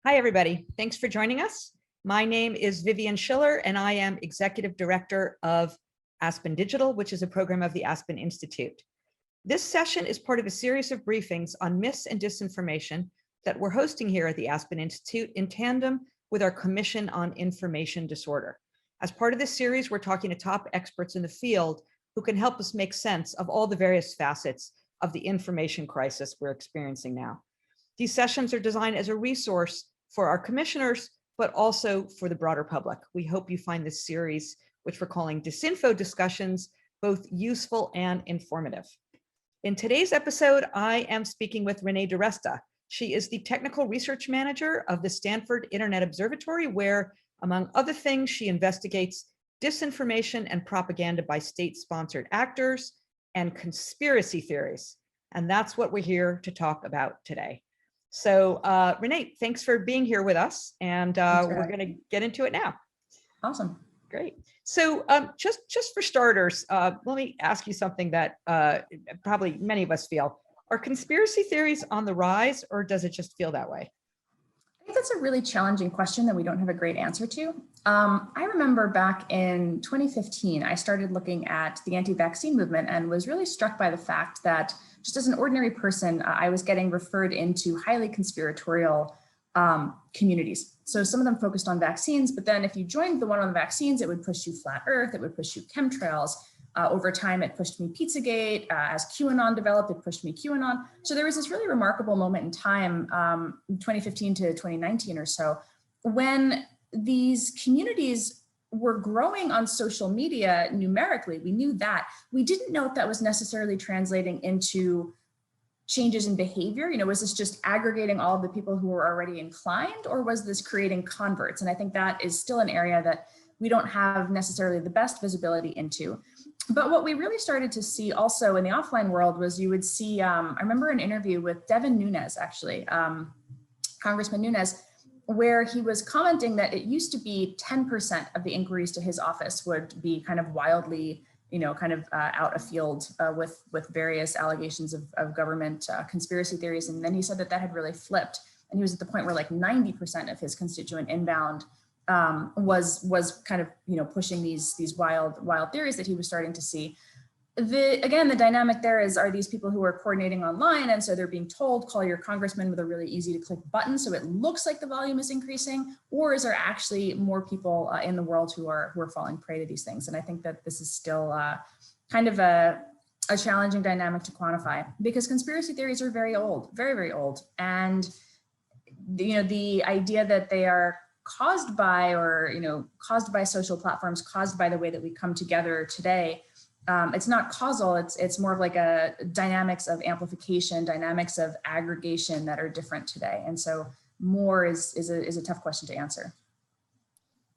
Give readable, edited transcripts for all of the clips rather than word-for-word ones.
Hi, everybody. Thanks for joining us. My name is Vivian Schiller, and I am Executive Director of Aspen Digital, which is a program of the Aspen Institute. This session is part of a series of briefings on myths and disinformation that we're hosting here at the Aspen Institute in tandem with our Commission on Information Disorder. As part of this series, we're talking to top experts in the field who can help us make sense of all the various facets of the information crisis we're experiencing now. These sessions are designed as a resource for our commissioners, but also for the broader public. We hope you find this series, which we're calling Disinfo discussions, both useful and informative. In today's episode, I am speaking with Renée DiResta. She is the Technical Research Manager of the Stanford Internet Observatory, where, among other things, she investigates disinformation and propaganda by state-sponsored actors and conspiracy theories. And that's what we're here to talk about today. So Renée, thanks for being here with us, and we're going to get into it now. Awesome. Great. So just for starters, let me ask you something that probably many of us feel. Are conspiracy theories on the rise, or does it just feel that way? I think that's a really challenging question that we don't have a great answer to. I remember back in 2015, I started looking at the anti-vaccine movement and was really struck by the fact that just as an ordinary person, I was getting referred into highly conspiratorial communities. So some of them focused on vaccines, but then if you joined the one on the vaccines, it would push you flat earth, it would push you chemtrails. Over time, it pushed me Pizzagate. As QAnon developed, it pushed me QAnon. So there was this really remarkable moment in time, 2015 to 2019 or so, when these communities were growing on social media numerically. We knew that. We didn't know if that was necessarily translating into changes in behavior. You know, was this just aggregating all of the people who were already inclined, or was this creating converts? And I think that is still an area that we don't have necessarily the best visibility into. But what we really started to see also in the offline world was you would see, I remember an interview with Devin Nunes, actually, Congressman Nunes, where he was commenting that it used to be 10% of the inquiries to his office would be kind of wildly, out of field with various allegations of government conspiracy theories. And then he said that that had really flipped. And he was at the point where like 90% of his constituent inbound was kind of, pushing these wild theories that he was starting to see. Again, the dynamic there is, are these people who are coordinating online, and so they're being told, call your congressman with a really easy to click button, so it looks like the volume is increasing, or is there actually more people in the world who are falling prey to these things? And I think that this is still kind of a challenging dynamic to quantify, because conspiracy theories are very old, very, very old. And the idea that they are caused by, caused by social platforms, caused by the way that we come together today, it's not causal, it's more of like a dynamics of amplification, dynamics of aggregation that are different today. And so more is a tough question to answer.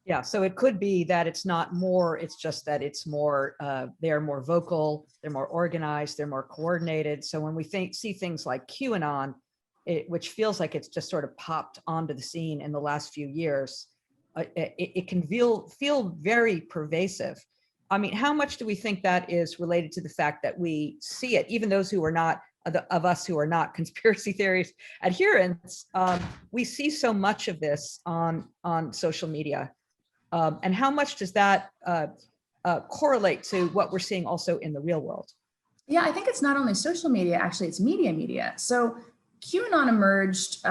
Yeah, so it could be that it's not more, it's just that it's more, they're more vocal, they're more organized, they're more coordinated. So when we see things like QAnon, which feels like it's just sort of popped onto the scene in the last few years, it can feel very pervasive. I mean, how much do we think that is related to the fact that we see it, even those who are not, of us who are not conspiracy theories adherents, we see so much of this on social media. And how much does that correlate to what we're seeing also in the real world? Yeah, I think it's not only social media, actually, it's media. So QAnon emerged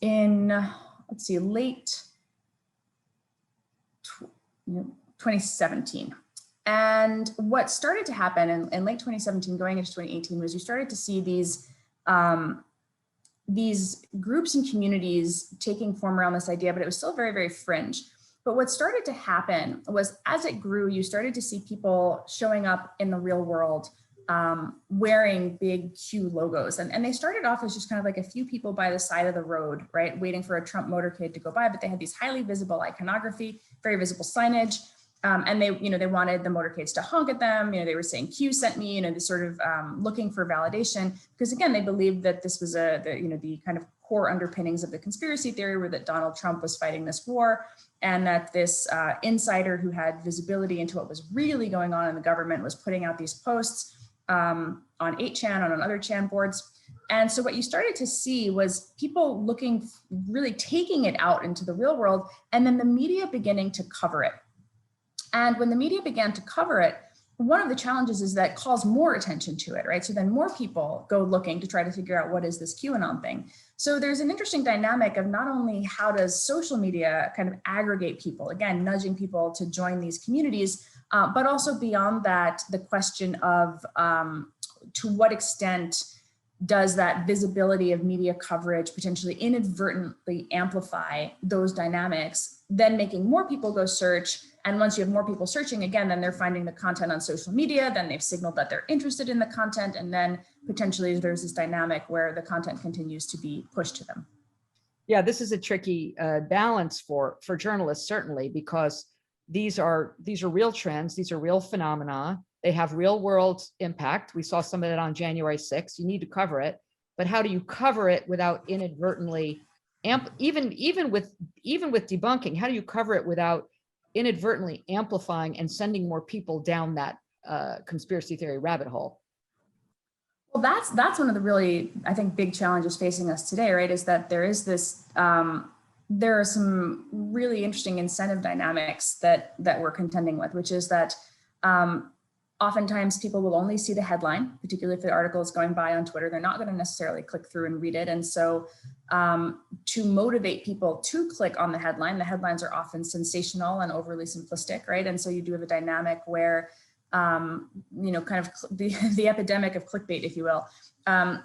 in, let's see, late 2017. And what started to happen in late 2017, going into 2018, was you started to see these groups and communities taking form around this idea, but it was still very, very fringe. But what started to happen was, as it grew, you started to see people showing up in the real world wearing big Q logos. And they started off as just kind of like a few people by the side of the road, right, waiting for a Trump motorcade to go by, but they had these highly visible iconography, very visible signage. And they wanted the motorcades to honk at them. They were saying Q sent me, they sort of looking for validation, because again, they believed that this was the kind of core underpinnings of the conspiracy theory were that Donald Trump was fighting this war, and that this insider who had visibility into what was really going on in the government was putting out these posts on 8chan, on other chan boards. And so what you started to see was people looking, really taking it out into the real world, and then the media beginning to cover it. And when the media began to cover it, one of the challenges is that calls more attention to it, right? So then more people go looking to try to figure out what is this QAnon thing. So there's an interesting dynamic of not only how does social media kind of aggregate people, again, nudging people to join these communities, but also beyond that, the question of to what extent does that visibility of media coverage potentially inadvertently amplify those dynamics, then making more people go search. And once you have more people searching, again, then they're finding the content on social media, then they've signaled that they're interested in the content, and then potentially there's this dynamic where the content continues to be pushed to them. Yeah, this is a tricky balance for journalists, certainly, because these are real trends, these are real phenomena. They have real world impact. We saw some of it on January 6th. You need to cover it, but how do you cover it without inadvertently, even with debunking, how do you cover it without inadvertently amplifying and sending more people down that conspiracy theory rabbit hole? Well, that's one of the really, I think, big challenges facing us today, right? Is that there is this, there are some really interesting incentive dynamics that we're contending with, which is that oftentimes people will only see the headline, particularly if the article is going by on Twitter. They're not going to necessarily click through and read it. And so to motivate people to click on the headlines are often sensational and overly simplistic, right? And so you do have a dynamic where, kind of the epidemic of clickbait, if you will,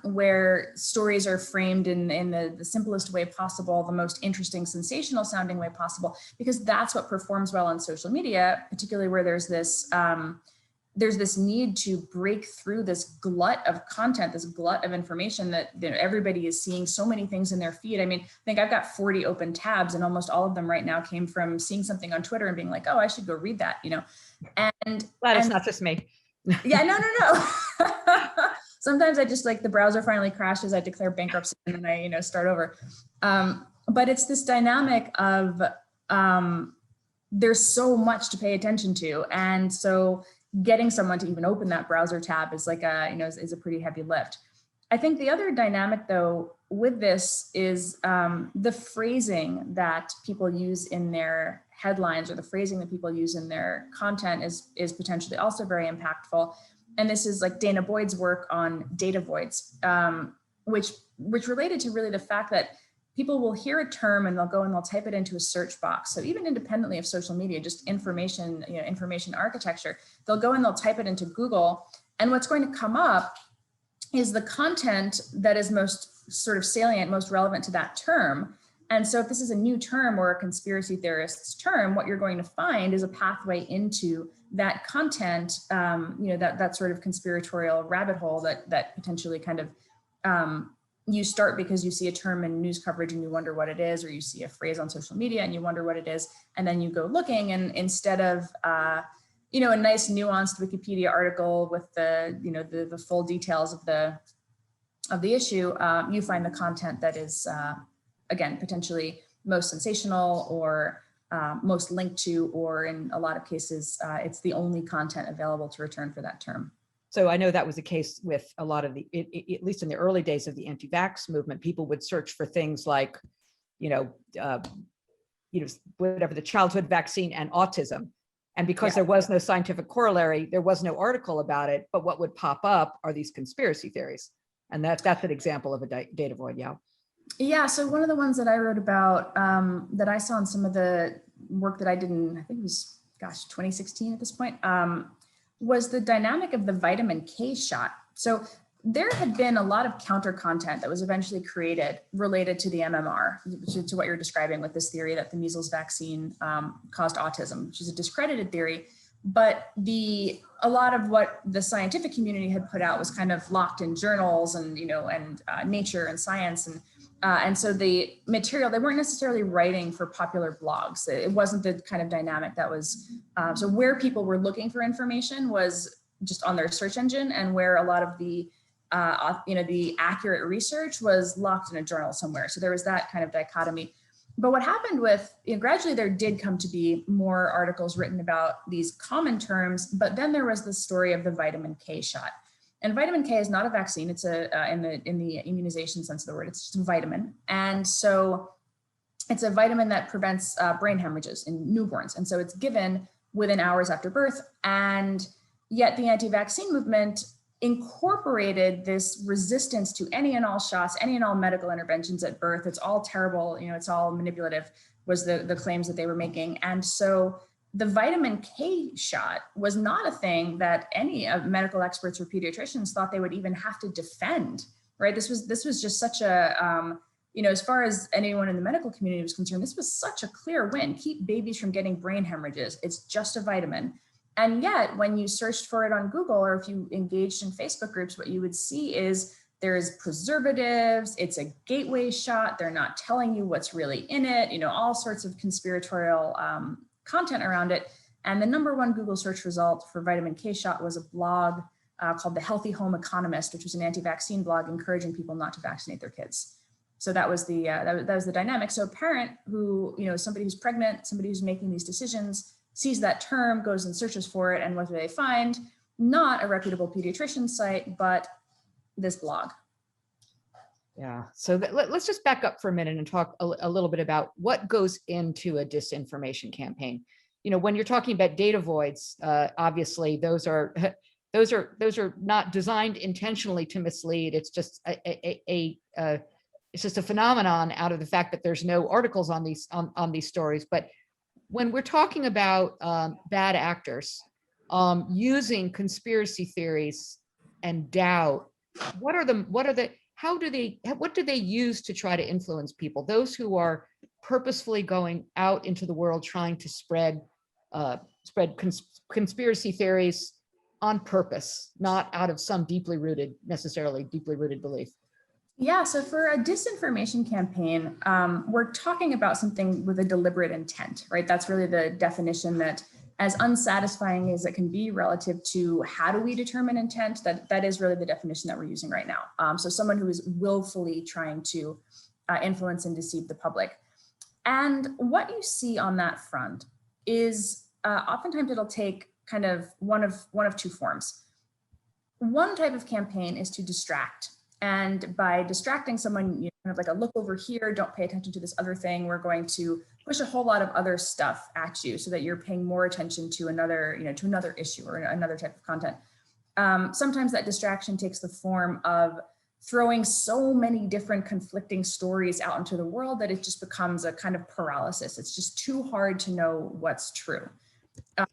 where stories are framed in the simplest way possible, the most interesting, sensational sounding way possible, because that's what performs well on social media, particularly where there's this need to break through this glut of content, this glut of information that everybody is seeing so many things in their feed. I mean, I think I've got 40 open tabs, and almost all of them right now came from seeing something on Twitter and being like, oh, I should go read that, And Glad it's not just me. Yeah, no. Sometimes I just the browser finally crashes, I declare bankruptcy, and then I start over. But it's this dynamic of there's so much to pay attention to, and so getting someone to even open that browser tab is is a pretty heavy lift. I think the other dynamic, though, with this is the phrasing that people use in their headlines, or the phrasing that people use in their content is potentially also very impactful. And this is like Dana Boyd's work on data voids, which related to really the fact that people will hear a term and they'll go and they'll type it into a search box. So even independently of social media, just information architecture, they'll go and they'll type it into Google, and what's going to come up is the content that is most sort of salient, most relevant to that term. And so if this is a new term or a conspiracy theorist's term, what you're going to find is a pathway into that content, that sort of conspiratorial rabbit hole that potentially kind of you start because you see a term in news coverage and you wonder what it is, or you see a phrase on social media and you wonder what it is, and then you go looking, and instead of a nice nuanced Wikipedia article with the full details of the issue, you find the content that is again potentially most sensational, or most linked to, or in a lot of cases it's the only content available to return for that term. So I know that was the case with a lot of at least in the early days of the anti-vax movement, people would search for things like, whatever, the childhood vaccine and autism. And because there was no scientific corollary, there was no article about it, but what would pop up are these conspiracy theories. And that's an example of a data void, yeah. Yeah, so one of the ones that I wrote about that I saw in some of the work that I did in, I think it was, 2016 at this point, was the dynamic of the vitamin K shot. So there had been a lot of counter content that was eventually created related to the MMR, to what you're describing with this theory that the measles vaccine caused autism, which is a discredited theory. But a lot of what the scientific community had put out was kind of locked in journals and Nature and Science, and so the material, they weren't necessarily writing for popular blogs. It wasn't the kind of dynamic that was, so where people were looking for information was just on their search engine, and where a lot of the accurate research was locked in a journal somewhere. So there was that kind of dichotomy. But what happened with, gradually there did come to be more articles written about these common terms, but then there was the story of the vitamin K shot. And vitamin K is not a vaccine. It's in the immunization sense of the word, it's just a vitamin. And so it's a vitamin that prevents brain hemorrhages in newborns. And so it's given within hours after birth. And yet the anti-vaccine movement incorporated this resistance to any and all shots, any and all medical interventions at birth. It's all terrible, it's all manipulative, was the claims that they were making. And so the vitamin K shot was not a thing that any of medical experts or pediatricians thought they would even have to defend, right? This was just such a, as far as anyone in the medical community was concerned, this was such a clear win. Keep babies from getting brain hemorrhages. It's just a vitamin. And yet when you searched for it on Google, or if you engaged in Facebook groups, what you would see is there's preservatives, it's a gateway shot, they're not telling you what's really in it, all sorts of conspiratorial content around it. And the #1 Google search result for vitamin K shot was a blog called The Healthy Home Economist, which was an anti-vaccine blog encouraging people not to vaccinate their kids. So that was the that was the dynamic. So a parent who, somebody who's pregnant, somebody who's making these decisions, sees that term, goes and searches for it, and what do they find? Not a reputable pediatrician site, but this blog. Yeah, so let's just back up for a minute and talk a little bit about what goes into a disinformation campaign. When you're talking about data voids, obviously those are not designed intentionally to mislead. It's just it's just a phenomenon out of the fact that there's no articles on these stories. But when we're talking about bad actors using conspiracy theories and doubt, what do they use to try to influence people? Those who are purposefully going out into the world trying to spread conspiracy theories on purpose, not out of some necessarily deeply rooted belief. Yeah, so for a disinformation campaign, we're talking about something with a deliberate intent, right? That's really the definition, that as unsatisfying as it can be relative to how do we determine intent, that is really the definition that we're using right now. So someone who is willfully trying to influence and deceive the public. And what you see on that front is oftentimes it'll take kind of one of two forms. One type of campaign is to distract. And by distracting someone, kind of like a look over here, don't pay attention to this other thing. We're going to push a whole lot of other stuff at you so that you're paying more attention to another, to another issue or another type of content. Sometimes that distraction takes the form of throwing so many different conflicting stories out into the world that it just becomes a kind of paralysis. It's just too hard to know what's true.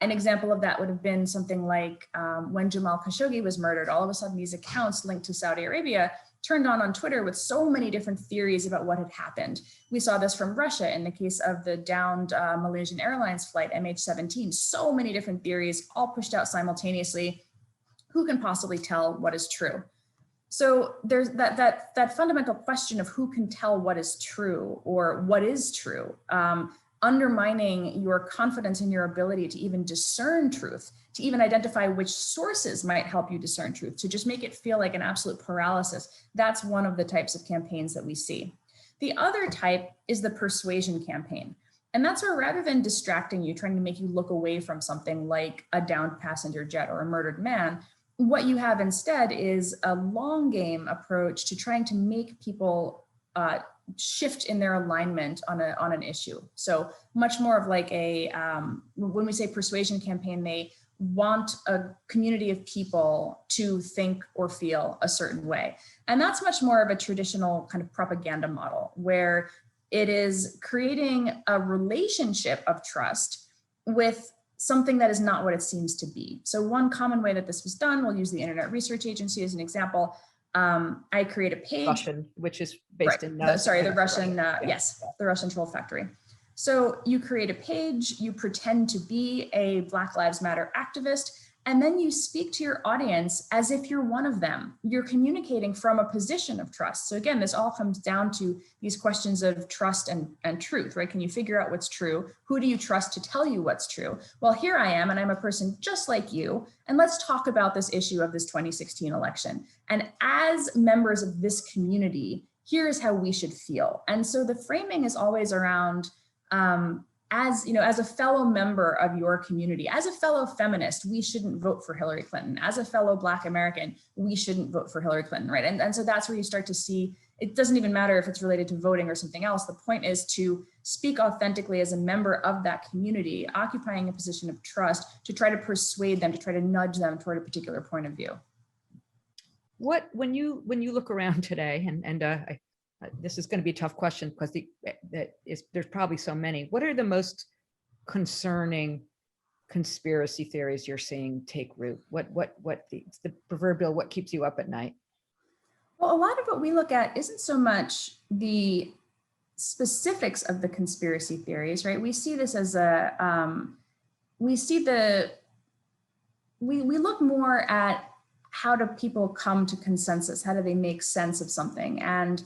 An example of that would have been something like when Jamal Khashoggi was murdered, all of a sudden these accounts linked to Saudi Arabia turned on Twitter with so many different theories about what had happened. We saw this from Russia in the case of the downed Malaysian Airlines flight MH17, so many different theories all pushed out simultaneously. Who can possibly tell what is true? So there's that fundamental question of who can tell what is true or what is true. Undermining your confidence in your ability to even discern truth, to even identify which sources might help you discern truth, to just make it feel like an absolute paralysis. That's one of the types of campaigns that we see. The other type is the persuasion campaign. And that's where, rather than distracting you, trying to make you look away from something like a downed passenger jet or a murdered man, what you have instead is a long game approach to trying to make people shift in their alignment on an issue. So much more of like a, when we say persuasion campaign, they want a community of people to think or feel a certain way. And that's much more of a traditional kind of propaganda model, where it is creating a relationship of trust with something that is not what it seems to be. So one common way that this was done, we'll use the Internet Research Agency as an example. I create a page. Russian, which is based in the Russian, yes, the Russian troll factory. So you create a page, you pretend to be a Black Lives Matter activist, and then you speak to your audience as if you're one of them. You're communicating from a position of trust. So again, this all comes down to these questions of trust and truth, right? Can you figure out what's true? Who do you trust to tell you what's true? Well, here I am, and I'm a person just like you, and let's talk about this issue of this 2016 election. And as members of this community, here's how we should feel. And so the framing is always around as, you know, as a fellow member of your community, as a fellow feminist, we shouldn't vote for Hillary Clinton. As a fellow Black American, we shouldn't vote for Hillary Clinton, right? And so that's where you start to see, it doesn't even matter if it's related to voting or something else. The point is to speak authentically as a member of that community, occupying a position of trust to try to persuade them, to try to nudge them toward a particular point of view. When you look around today, this is going to be a tough question because there's probably so many. What are the most concerning conspiracy theories you're seeing take root? What the proverbial, what keeps you up at night? Well, a lot of what we look at isn't so much the specifics of the conspiracy theories, right? We see this as we look more at how do people come to consensus? How do they make sense of something? And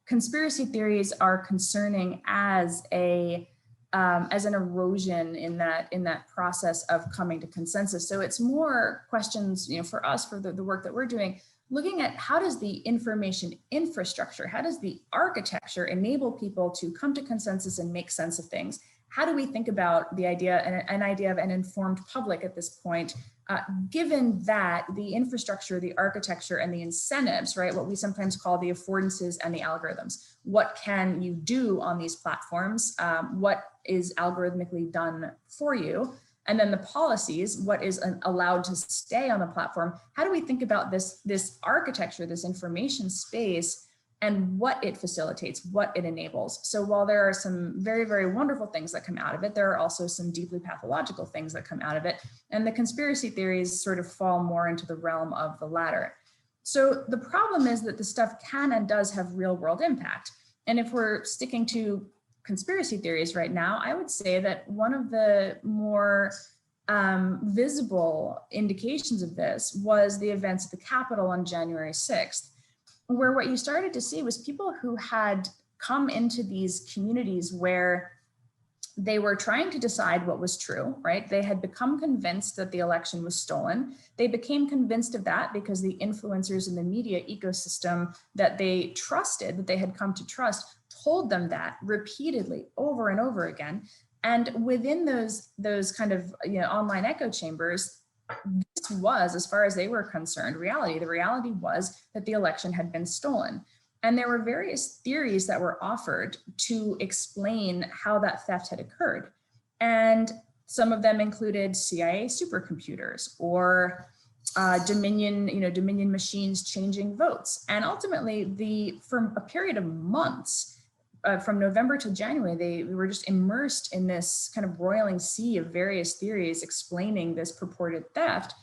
conspiracy theories are concerning as an erosion in that process of coming to consensus. So it's more questions, you know, for us, for the work that we're doing, looking at how does the information infrastructure, how does the architecture enable people to come to consensus and make sense of things? How do we think about the idea, an idea of an informed public at this point, given that the infrastructure, the architecture, and the incentives, right, what we sometimes call the affordances and the algorithms. What can you do on these platforms? What is algorithmically done for you? And then the policies, what is allowed to stay on the platform? How do we think about this architecture, this information space, and what it facilitates, what it enables? So while there are some very, very wonderful things that come out of it, there are also some deeply pathological things that come out of it. And the conspiracy theories sort of fall more into the realm of the latter. So the problem is that the stuff can and does have real world impact. And if we're sticking to conspiracy theories right now, I would say that one of the more visible indications of this was the events at the Capitol on January 6th. Where what you started to see was people who had come into these communities where they were trying to decide what was true, right? They had become convinced that the election was stolen. They became convinced of that because the influencers in the media ecosystem that they trusted, that they had come to trust, told them that repeatedly over and over again. And within those kind of, you know, online echo chambers, this was, as far as they were concerned, reality. The reality was that the election had been stolen. And there were various theories that were offered to explain how that theft had occurred. And some of them included CIA supercomputers or Dominion machines changing votes. And ultimately, for a period of months, from November to January, we were just immersed in this kind of roiling sea of various theories explaining this purported theft,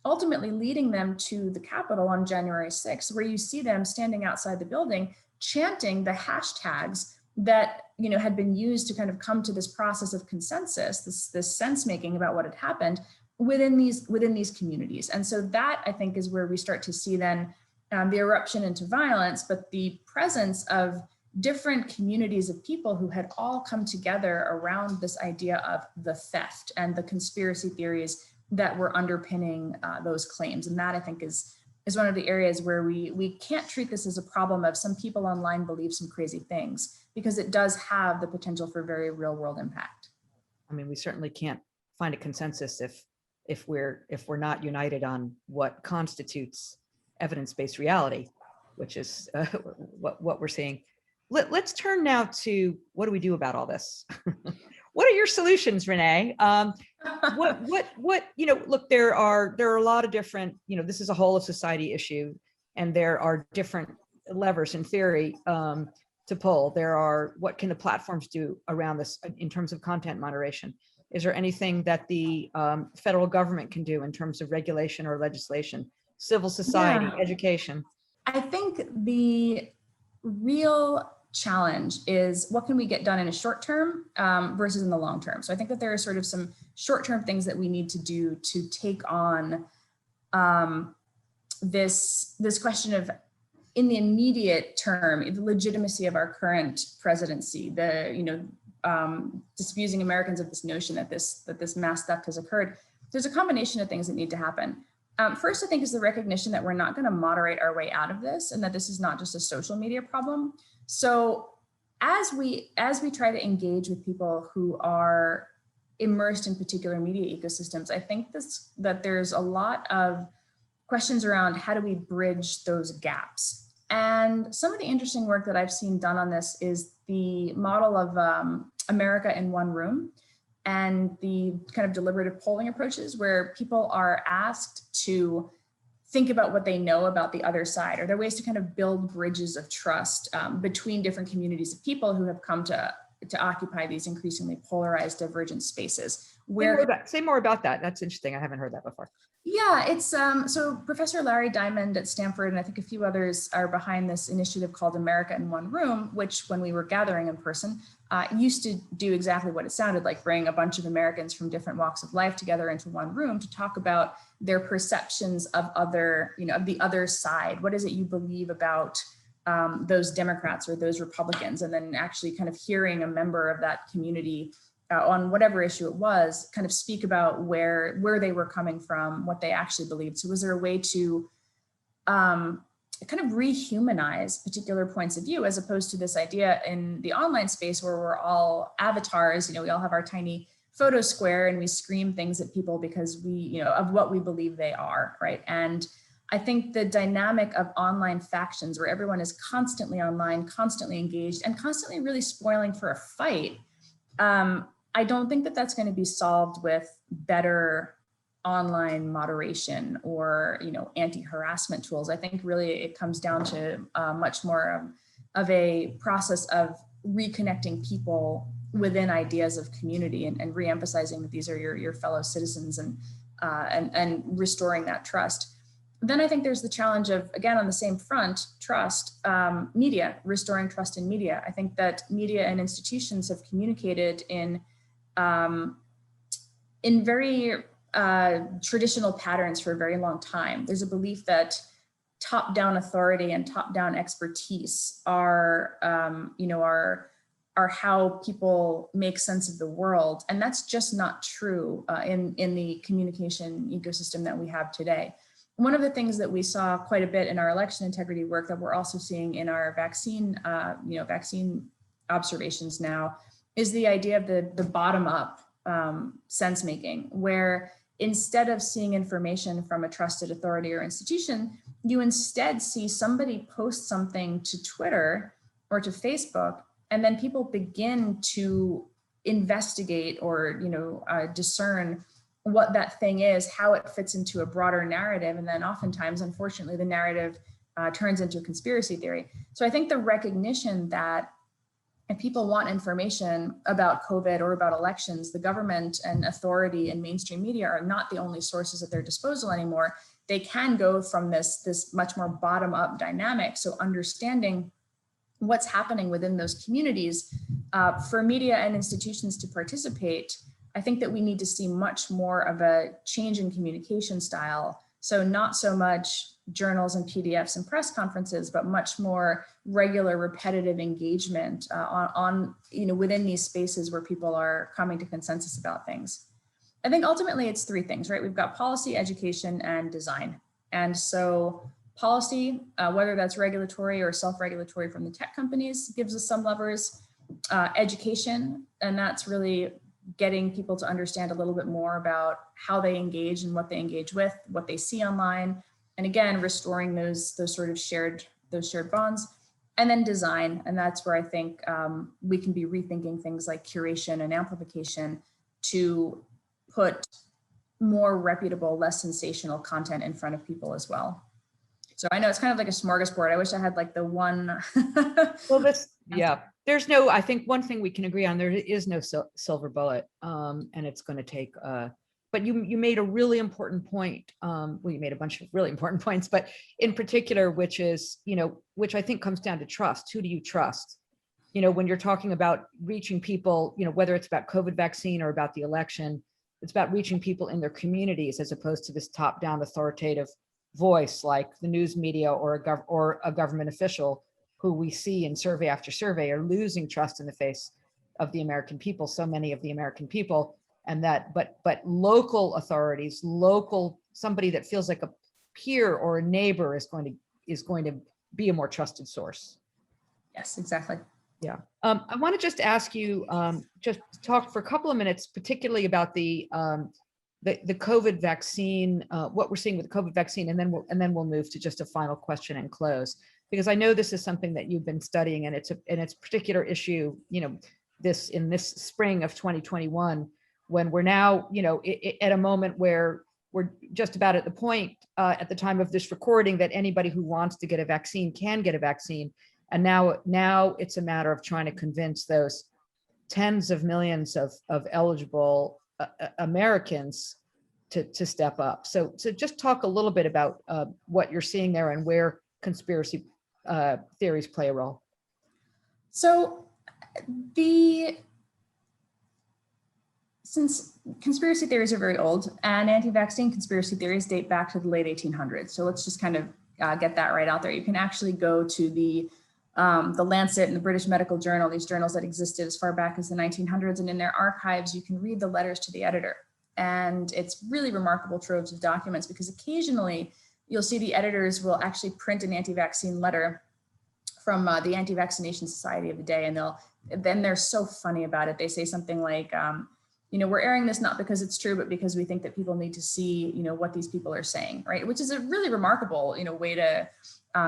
ultimately leading them to the Capitol on January 6th, where you see them standing outside the building, chanting the hashtags that, you know, had been used to kind of come to this process of consensus, this sense making about what had happened within these communities. And so that, I think, is where we start to see then the eruption into violence, but the presence of different communities of people who had all come together around this idea of the theft and the conspiracy theories that were underpinning those claims. And that, I think, is one of the areas where we can't treat this as a problem of some people online believe some crazy things, because it does have the potential for very real world impact. I mean, we certainly can't find a consensus if we're not united on what constitutes evidence-based reality, which is what we're seeing. Let's turn now to what do we do about all this? What are your solutions, Renee? Look, there are a lot of different, this is a whole of society issue, and there are different levers in theory to pull. There are, what can the platforms do around this in terms of content moderation? Is there anything that the federal government can do in terms of regulation or legislation, civil society, education? I think the real challenge is what can we get done in a short term versus in the long term. So I think that there are sort of some short-term things that we need to do to take on this question of, in the immediate term, the legitimacy of our current presidency, disabusing Americans of this notion that this mass theft has occurred. There's a combination of things that need to happen. First, I think, is the recognition that we're not going to moderate our way out of this, and that this is not just a social media problem. So as we try to engage with people who are immersed in particular media ecosystems, I think that there's a lot of questions around how do we bridge those gaps. And some of the interesting work that I've seen done on this is the model of America in one room, and the kind of deliberative polling approaches where people are asked to think about what they know about the other side. Are there ways to kind of build bridges of trust between different communities of people who have come to occupy these increasingly polarized, divergent spaces? Say more about that. That's interesting. I haven't heard that before. Yeah, it's so Professor Larry Diamond at Stanford, and I think a few others are behind this initiative called America in One Room, which when we were gathering in person, used to do exactly what it sounded like, bring a bunch of Americans from different walks of life together into one room to talk about their perceptions of other, of the other side. What is it you believe about those Democrats or those Republicans? And then actually kind of hearing a member of that community on whatever issue it was, kind of speak about where they were coming from, what they actually believed. So was there a way to kind of rehumanize particular points of view, as opposed to this idea in the online space where we're all avatars, we all have our tiny photo square and we scream things at people because we, of what we believe they are, right? And I think the dynamic of online factions where everyone is constantly online, constantly engaged, and constantly really spoiling for a fight, I don't think that that's going to be solved with better online moderation or, anti-harassment tools. I think really it comes down to much more of a process of reconnecting people within ideas of community and re-emphasizing that these are your fellow citizens and restoring that trust. Then I think there's the challenge of, again, on the same front, trust, media, restoring trust in media. I think that media and institutions have communicated in very traditional patterns for a very long time. There's a belief that top-down authority and top-down expertise are how people make sense of the world. And that's just not true in the communication ecosystem that we have today. One of the things that we saw quite a bit in our election integrity work that we're also seeing in our vaccine observations now is the idea of the bottom-up sense making, where instead of seeing information from a trusted authority or institution, you instead see somebody post something to Twitter or to Facebook, and then people begin to investigate or discern what that thing is, how it fits into a broader narrative. And then oftentimes, unfortunately, the narrative turns into a conspiracy theory. So I think the recognition that if people want information about COVID or about elections, the government and authority and mainstream media are not the only sources at their disposal anymore. They can go from this much more bottom-up dynamic. So understanding what's happening within those communities for media and institutions to participate, I think that we need to see much more of a change in communication style. So not so much journals and PDFs and press conferences, but much more regular, repetitive engagement on within these spaces where people are coming to consensus about things. I think ultimately it's three things, right? We've got policy, education, and design. And so policy, whether that's regulatory or self-regulatory from the tech companies, gives us some levers. Education, and that's really getting people to understand a little bit more about how they engage and what they engage with, what they see online. And again, restoring those sort of shared bonds. And then design, and that's where I think we can be rethinking things like curation and amplification to put more reputable, less sensational content in front of people as well. So I know it's kind of like a smorgasbord. I wish I had like the one. Well, there's no, I think one thing we can agree on, there is no silver bullet, and it's going to take, but you made a really important point. Well, you made a bunch of really important points, but in particular, which is, which I think comes down to trust. Who do you trust? When you're talking about reaching people, whether it's about COVID vaccine or about the election, it's about reaching people in their communities as opposed to this top-down authoritative voice like the news media or a government official who we see in survey after survey are losing trust in the face of the American people, so many of the American people. And that, but local authorities, somebody that feels like a peer or a neighbor is going to be a more trusted source. Yes, exactly. Yeah. I want to just ask you, just talk for a couple of minutes, particularly about the COVID vaccine, what we're seeing with the COVID vaccine, and then we'll move to just a final question and close. Because I know this is something that you've been studying, and it's a particular issue, this spring of 2021, when we're now, at a moment where we're just about at the point at the time of this recording that anybody who wants to get a vaccine can get a vaccine. And now it's a matter of trying to convince those tens of millions of eligible Americans to step up. So just talk a little bit about what you're seeing there and where conspiracy theories play a role. So since conspiracy theories are very old, and anti-vaccine conspiracy theories date back to the late 1800s. So let's just kind of get that right out there. You can actually go to the Lancet and the British Medical Journal, these journals that existed as far back as the 1900s, and in their archives, you can read the letters to the editor. And it's really remarkable troves of documents, because occasionally you'll see the editors will actually print an anti-vaccine letter from the Anti-Vaccination Society of the day, and then they're so funny about it. They say something like, we're airing this not because it's true, but because we think that people need to see, what these people are saying, right? Which is a really remarkable, way to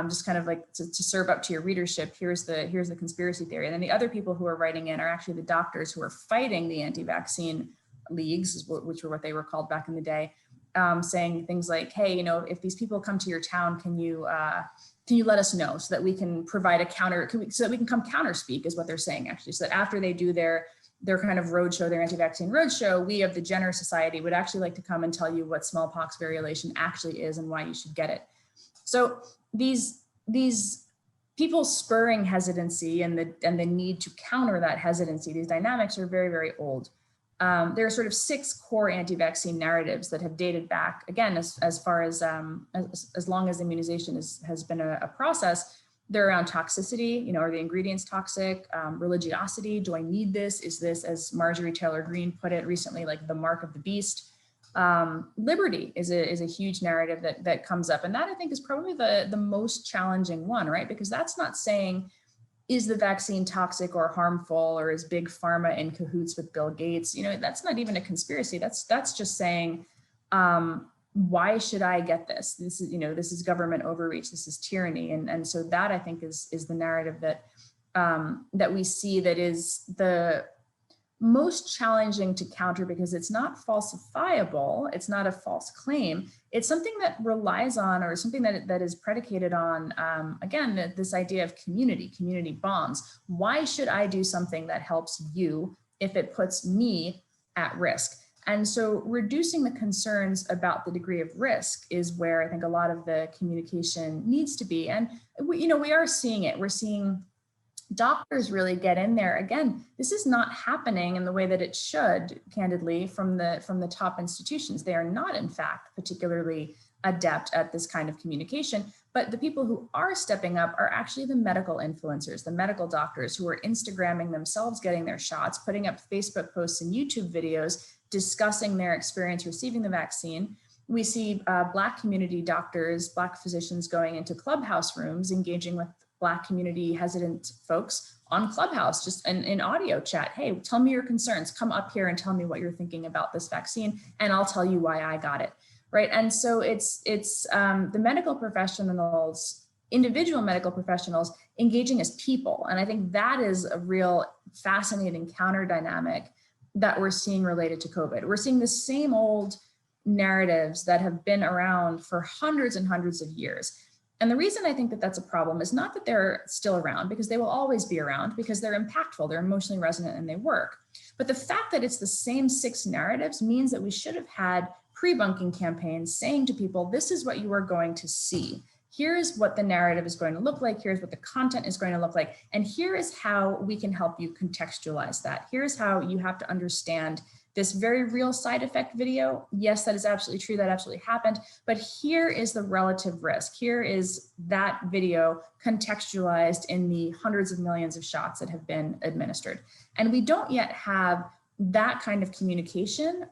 just kind of like to serve up to your readership. Here's the conspiracy theory. And then the other people who are writing in are actually the doctors who are fighting the anti-vaccine leagues, which were what they were called back in the day, saying things like, hey, if these people come to your town, can you let us know so that we can provide a counter, so that we can come counter speak, is what they're saying, actually. So that after they do their kind of roadshow, their anti-vaccine roadshow, we of the Jenner Society would actually like to come and tell you what smallpox variolation actually is and why you should get it. So these people spurring hesitancy and the need to counter that hesitancy, these dynamics are very, very old. There are sort of 6 core anti-vaccine narratives that have dated back, again, as far as long as immunization has been a process. They're around toxicity, are the ingredients toxic? Religiosity, do I need this? Is this, as Marjorie Taylor Greene put it recently, like the mark of the beast? Liberty is a huge narrative that comes up. And that, I think, is probably the most challenging one, right? Because that's not saying, is the vaccine toxic or harmful, or is big pharma in cahoots with Bill Gates? That's not even a conspiracy. That's just saying, why should I get this? This is government overreach. This is tyranny. And so that, I think, is the narrative that we see, that is the most challenging to counter, because it's not falsifiable. It's not a false claim. It's something that relies on, or something that is predicated on, again, this idea of community bonds. Why should I do something that helps you if it puts me at risk? And so reducing the concerns about the degree of risk is where I think a lot of the communication needs to be. And we are seeing it. We're seeing doctors really get in there. Again, this is not happening in the way that it should, candidly, from the top institutions. They are not, in fact, particularly adept at this kind of communication. But the people who are stepping up are actually the medical influencers, the medical doctors who are Instagramming themselves getting their shots, putting up Facebook posts and YouTube videos, discussing their experience receiving the vaccine. We see Black community doctors, Black physicians going into clubhouse rooms, engaging with Black community hesitant folks on Clubhouse, just in audio chat. Hey, tell me your concerns. Come up here and tell me what you're thinking about this vaccine, and I'll tell you why I got it, right? And so it's the medical professionals, individual medical professionals, engaging as people. And I think that is a real fascinating counter dynamic that we're seeing related to COVID. We're seeing the same old narratives that have been around for hundreds and hundreds of years. And the reason I think that that's a problem is not that they're still around, because they will always be around, because they're impactful, they're emotionally resonant, and they work. But the fact that it's the same 6 narratives means that we should have had pre-bunking campaigns saying to people, this is what you are going to see. Here's what the narrative is going to look like. Here's what the content is going to look like. And here is how we can help you contextualize that. Here's how you have to understand this very real side effect video. Yes, that is absolutely true. That absolutely happened. But here is the relative risk. Here is that video contextualized in the hundreds of millions of shots that have been administered. And we don't yet have that kind of communication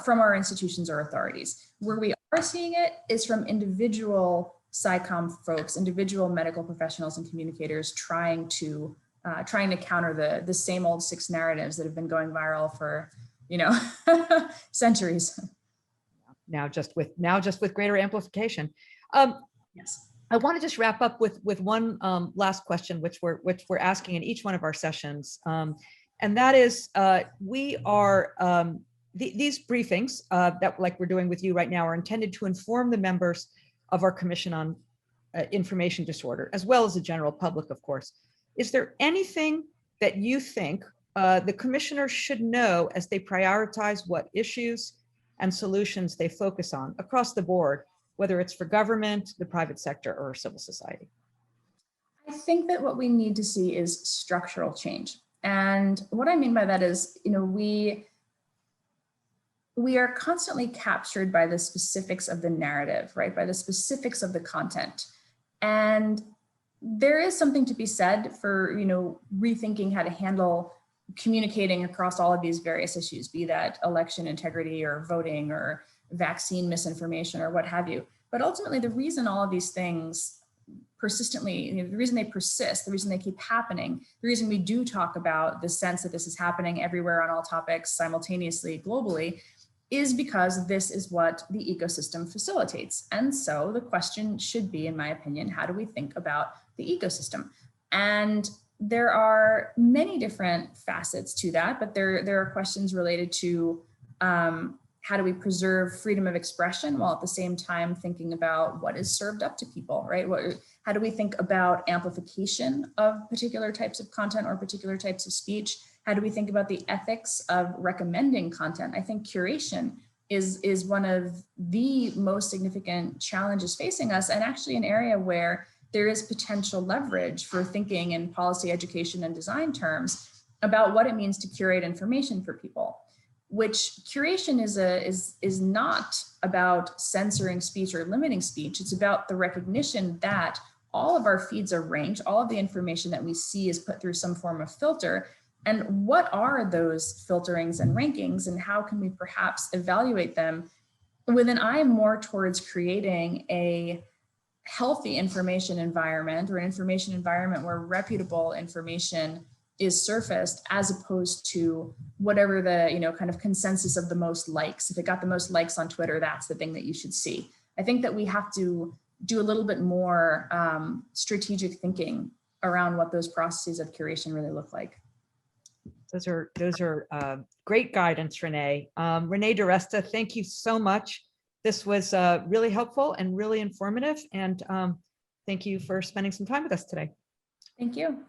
from our institutions or authorities. Where we are seeing it is from individual SciComm folks, individual medical professionals and communicators trying to trying to counter the same old 6 narratives that have been going viral for, centuries. Now just with greater amplification. Yes. I want to just wrap up with one last question, which we're asking in each one of our sessions, and that is, we are these briefings that, like we're doing with you right now, are intended to inform the members of our Commission on Information Disorder, as well as the general public, of course. Is there anything that you think the commissioners should know as they prioritize what issues and solutions they focus on across the board, whether it's for government, the private sector, or civil society? I think that what we need to see is structural change. And what I mean by that is, we are constantly captured by the specifics of the narrative, right? By the specifics of the content. And there is something to be said for, rethinking how to handle communicating across all of these various issues, be that election integrity or voting or vaccine misinformation or what have you. But ultimately, the reason all of these things persistently, the reason they persist, the reason they keep happening, the reason we do talk about the sense that this is happening everywhere on all topics simultaneously globally, is because this is what the ecosystem facilitates. And so the question should be, in my opinion, how do we think about the ecosystem? And there are many different facets to that, but there are questions related to how do we preserve freedom of expression while at the same time thinking about what is served up to people, right? How do we think about amplification of particular types of content or particular types of speech? How do we think about the ethics of recommending content? I think curation is one of the most significant challenges facing us, and actually an area where there is potential leverage for thinking in policy, education, and design terms about what it means to curate information for people. Which curation is not about censoring speech or limiting speech. It's about the recognition that all of our feeds are ranked, all of the information that we see is put through some form of filter. And what are those filterings and rankings, and how can we perhaps evaluate them with an eye more towards creating a healthy information environment, or an information environment where reputable information is surfaced, as opposed to whatever the kind of consensus of the most likes. If it got the most likes on Twitter, that's the thing that you should see. I think that we have to do a little bit more strategic thinking around what those processes of curation really look like. Those are great guidance, Renée. Renée DiResta, thank you so much. This was really helpful and really informative, and thank you for spending some time with us today. Thank you.